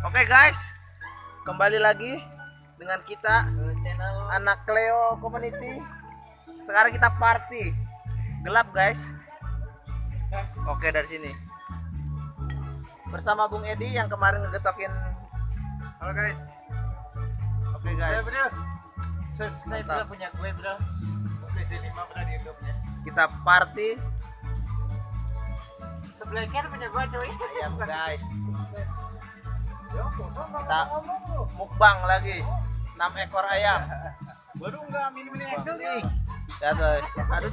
Oke guys, kembali lagi dengan kita Channel anak Cleo Community. Sekarang kita party gelap guys. Oke, dari sini bersama Bung Edi yang kemarin ngegetokin. halo guys. Oke guys, Bro, subscribe Mantap. bro, punya gue bro. Jadi 5 bro di YouTube-nya. kita party Sebelah kan punya gue cuy. ayam guys. Kita mukbang lagi 6 ekor ayam. Baru enggak mini-mini Excel nih. Ya guys, aduh.